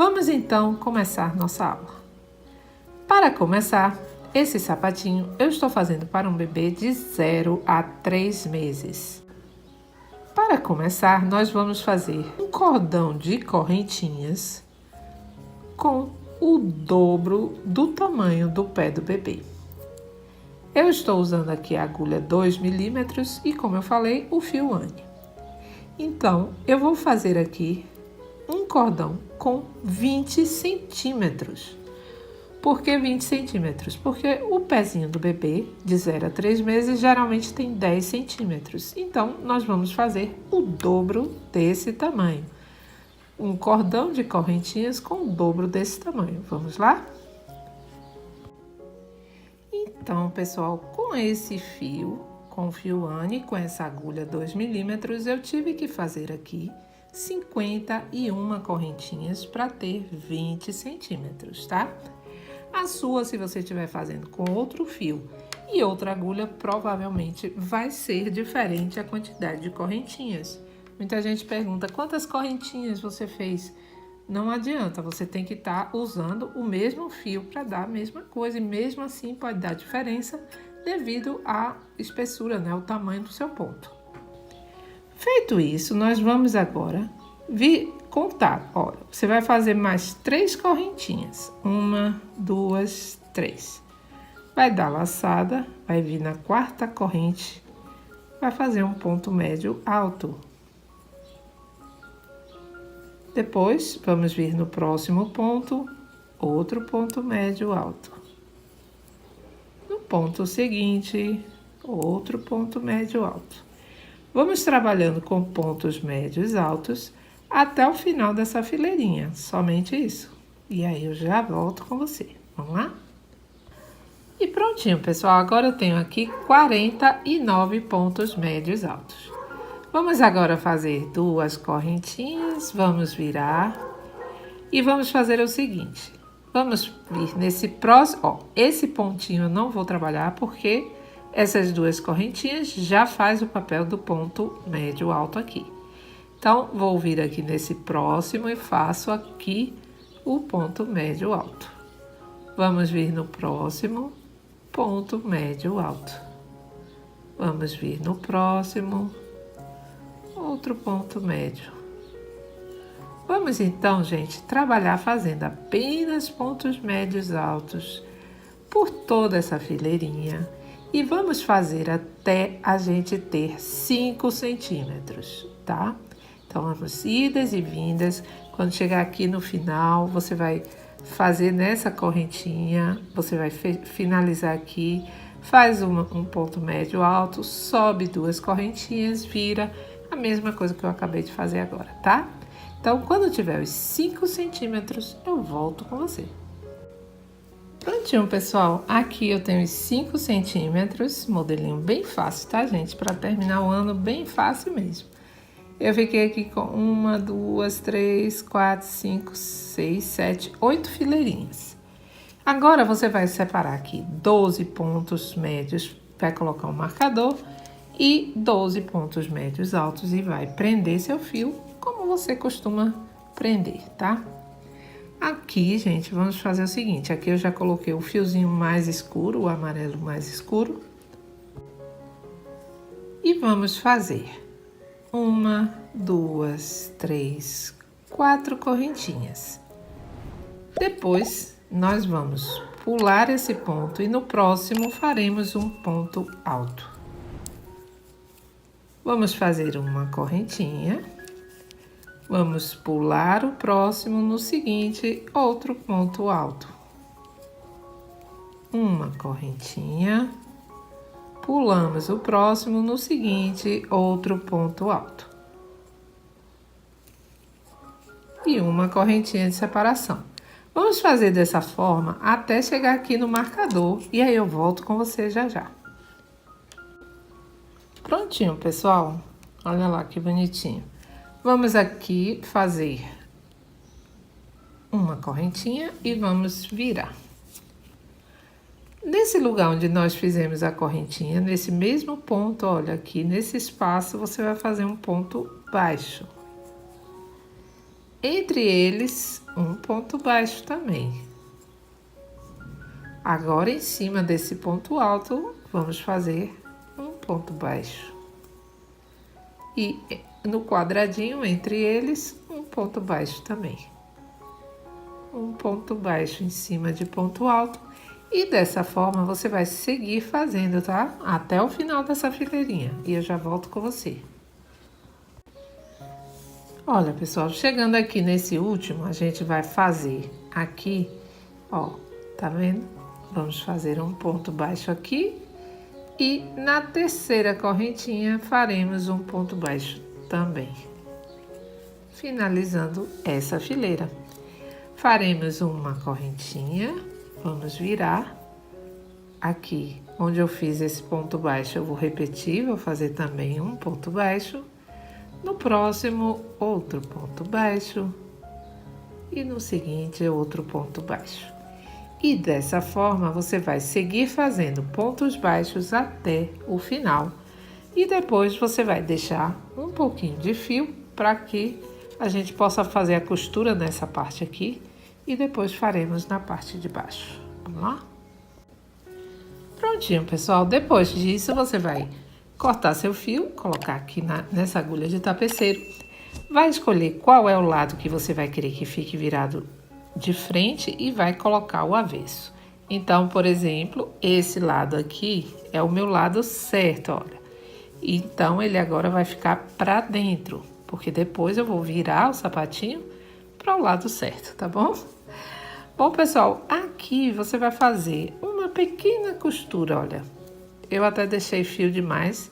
Vamos então começar nossa aula. Para começar, esse sapatinho eu estou fazendo para um bebê de 0 a 3 meses. Para começar, nós vamos fazer um cordão de correntinhas com o dobro do tamanho do pé do bebê. Eu estou usando aqui a agulha 2 milímetros e, como eu falei, o fio Anne. Então, eu vou fazer aqui um cordão com 20 centímetros. Por que 20 centímetros? Porque o pezinho do bebê, de 0 a 3 meses, geralmente tem 10 centímetros. Então, nós vamos fazer o dobro desse tamanho. Um cordão de correntinhas com o dobro desse tamanho. Vamos lá? Então, pessoal, com esse fio, com o fio Anne, com essa agulha 2 milímetros, eu tive que fazer aqui 51 correntinhas para ter 20 centímetros, tá? A sua, se você estiver fazendo com outro fio e outra agulha, provavelmente vai ser diferente a quantidade de correntinhas. Muita gente pergunta, quantas correntinhas você fez? Não adianta, você tem que estar usando o mesmo fio para dar a mesma coisa. E mesmo assim pode dar diferença devido à espessura, né? O tamanho do seu ponto. Feito isso, nós vamos agora contar. Olha, você vai fazer mais 3 correntinhas. 1, 2, 3. Vai dar laçada, vai vir na 4ª corrente, vai fazer um ponto médio alto. Depois, vamos vir no próximo ponto, outro ponto médio alto. No ponto seguinte, outro ponto médio alto. Vamos trabalhando com pontos médios altos até o final dessa fileirinha, somente isso. E aí eu já volto com você. Vamos lá? E prontinho, pessoal. Agora eu tenho aqui 49 pontos médios altos. Vamos agora fazer 2 correntinhas, vamos virar e vamos fazer o seguinte. Vamos vir nesse próximo, ó, esse pontinho eu não vou trabalhar porque essas 2 correntinhas já faz o papel do ponto médio alto aqui. Então, vou vir aqui nesse próximo e faço aqui o ponto médio alto. Vamos vir no próximo, ponto médio alto. Vamos vir no próximo, outro ponto médio. Vamos então, gente, trabalhar fazendo apenas pontos médios altos por toda essa fileirinha. E vamos fazer até a gente ter 5 centímetros, tá? Então, vamos idas e vindas. Quando chegar aqui no final, você vai fazer nessa correntinha, você vai finalizar aqui, faz um ponto médio alto, sobe 2 correntinhas, vira a mesma coisa que eu acabei de fazer agora, tá? Então, quando tiver os 5 centímetros, eu volto com você. Prontinho, pessoal. Aqui eu tenho os 5 centímetros, modelinho bem fácil, tá, gente? Para terminar o ano, bem fácil mesmo. Eu fiquei aqui com 1, 2, 3, 4, 5, 6, 7, 8 fileirinhas. Agora, você vai separar aqui 12 pontos médios, vai colocar um marcador e 12 pontos médios altos e vai prender seu fio como você costuma prender, tá? Aqui, gente, vamos fazer o seguinte. Aqui eu já coloquei o fiozinho mais escuro, o amarelo mais escuro. E vamos fazer 1, 2, 3, 4 correntinhas. Depois, nós vamos pular esse ponto e no próximo faremos um ponto alto. Vamos fazer uma correntinha. Vamos pular o próximo no seguinte, outro ponto alto. Uma correntinha. Pulamos o próximo no seguinte, outro ponto alto. E uma correntinha de separação. Vamos fazer dessa forma até chegar aqui no marcador e aí eu volto com você já já. Prontinho, pessoal. Olha lá que bonitinho. Vamos aqui fazer uma correntinha e vamos virar. Nesse lugar onde nós fizemos a correntinha, nesse mesmo ponto, olha aqui, nesse espaço, você vai fazer um ponto baixo. entre eles um ponto baixo também. Agora, em cima desse ponto alto, vamos fazer um ponto baixo. E no quadradinho entre eles, um ponto baixo também. Um ponto baixo em cima de ponto alto. E dessa forma, você vai seguir fazendo, tá? Até o final dessa fileirinha. E eu já volto com você. Olha, pessoal, chegando aqui nesse último, a gente vai fazer aqui, ó, tá vendo? Vamos fazer um ponto baixo aqui e na terceira correntinha faremos um ponto baixo também. Finalizando essa fileira. Faremos uma correntinha, vamos virar. Aqui, onde eu fiz esse ponto baixo, eu vou repetir, vou fazer também um ponto baixo. No próximo, outro ponto baixo. E no seguinte, outro ponto baixo. E dessa forma, você vai seguir fazendo pontos baixos até o final. E depois você vai deixar um pouquinho de fio para que a gente possa fazer a costura nessa parte aqui. E depois faremos na parte de baixo. Vamos lá? Prontinho, pessoal. Depois disso, você vai cortar seu fio, colocar aqui nessa agulha de tapeceiro. Vai escolher qual é o lado que você vai querer que fique virado de frente e vai colocar o avesso. Então, por exemplo, esse lado aqui é o meu lado certo, olha. Então, ele agora vai ficar para dentro, porque depois eu vou virar o sapatinho para o lado certo, tá bom? Bom, pessoal, aqui você vai fazer uma pequena costura, olha. Eu até deixei fio demais,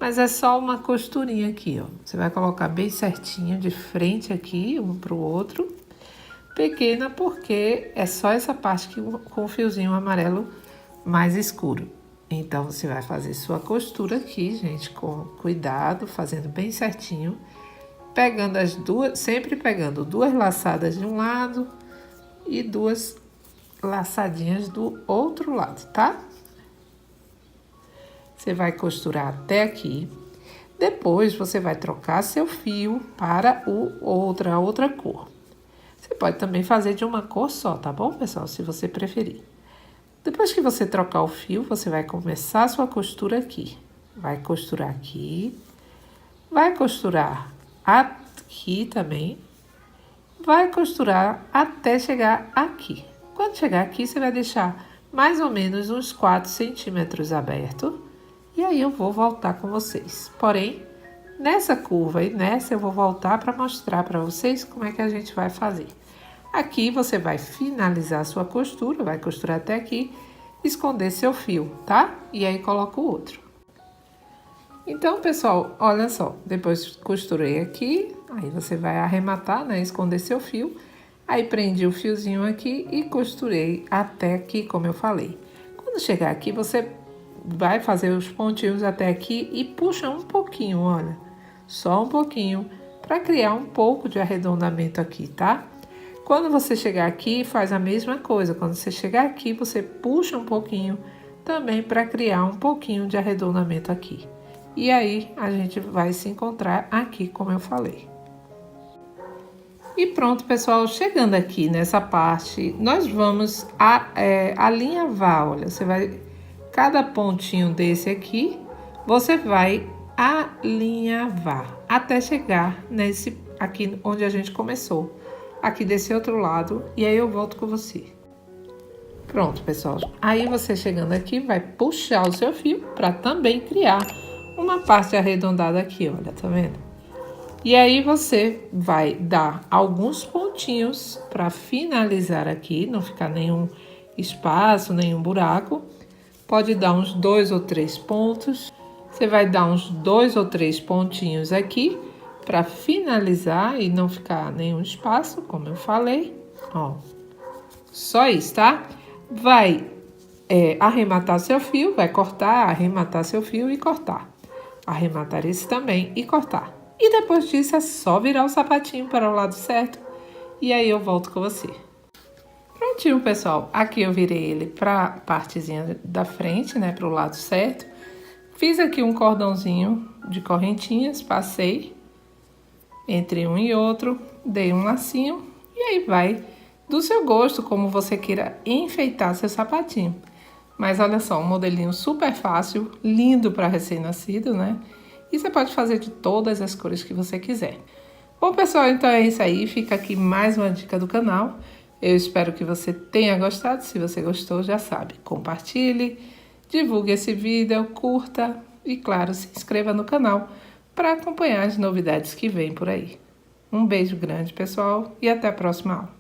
mas é só uma costurinha aqui, ó. Você vai colocar bem certinho de frente aqui, um pro outro. Pequena porque é só essa parte que, com o fiozinho amarelo mais escuro. Então, você vai fazer sua costura aqui, gente, com cuidado, fazendo bem certinho. Pegando as duas, sempre pegando duas laçadas de um lado e duas laçadinhas do outro lado, tá? Você vai costurar até aqui. Depois, você vai trocar seu fio para a outra cor. Você pode também fazer de uma cor só, tá bom, pessoal? Se você preferir. Depois que você trocar o fio, você vai começar a sua costura aqui. Vai costurar aqui. Vai costurar aqui também. Vai costurar até chegar aqui. Quando chegar aqui, você vai deixar mais ou menos uns 4 centímetros aberto. E aí eu vou voltar com vocês. Porém, nessa curva e nessa eu vou voltar para mostrar para vocês como é que a gente vai fazer. Aqui você vai finalizar a sua costura, vai costurar até aqui, esconder seu fio, tá? E aí coloca o outro. Então, pessoal, olha só, depois costurei aqui, aí você vai arrematar, né? Esconder seu fio. Aí prendi o fiozinho aqui e costurei até aqui, como eu falei. Quando chegar aqui, você vai fazer os pontinhos até aqui e puxa um pouquinho, olha. Só um pouquinho, para criar um pouco de arredondamento aqui, tá? Quando você chegar aqui, faz a mesma coisa. Quando você chegar aqui, você puxa um pouquinho também para criar um pouquinho de arredondamento aqui. E aí, a gente vai se encontrar aqui, como eu falei. E pronto, pessoal, chegando aqui nessa parte, nós vamos alinhavar, olha, você vai, cada pontinho desse aqui, você vai alinhavar até chegar nesse, aqui onde a gente começou, aqui desse outro lado, e aí eu volto com você. Pronto, pessoal, aí você chegando aqui, vai puxar o seu fio para também criar uma parte arredondada aqui, olha, tá vendo? E aí você vai dar alguns pontinhos para finalizar aqui, não ficar nenhum espaço, nenhum buraco. Pode dar uns 2 ou 3 pontos. Você vai dar uns 2 ou 3 pontinhos aqui para finalizar e não ficar nenhum espaço, como eu falei. Ó, só isso, tá? Vai arrematar seu fio, vai cortar, arrematar seu fio e cortar. Arrematar esse também e cortar. E depois disso é só virar o sapatinho para o lado certo. E aí eu volto com você. Prontinho, pessoal. Aqui eu virei ele para a partezinha da frente, né? Para o lado certo. Fiz aqui um cordãozinho de correntinhas, passei. Entre um e outro, dei um lacinho e aí vai do seu gosto, como você queira enfeitar seu sapatinho. Mas olha só, um modelinho super fácil, lindo para recém-nascido, né? E você pode fazer de todas as cores que você quiser. Bom, pessoal, então é isso aí. Fica aqui mais uma dica do canal. Eu espero que você tenha gostado. Se você gostou, já sabe, compartilhe, divulgue esse vídeo, curta e, claro, se inscreva no canal para acompanhar as novidades que vêm por aí. Um beijo grande, pessoal, e até a próxima aula.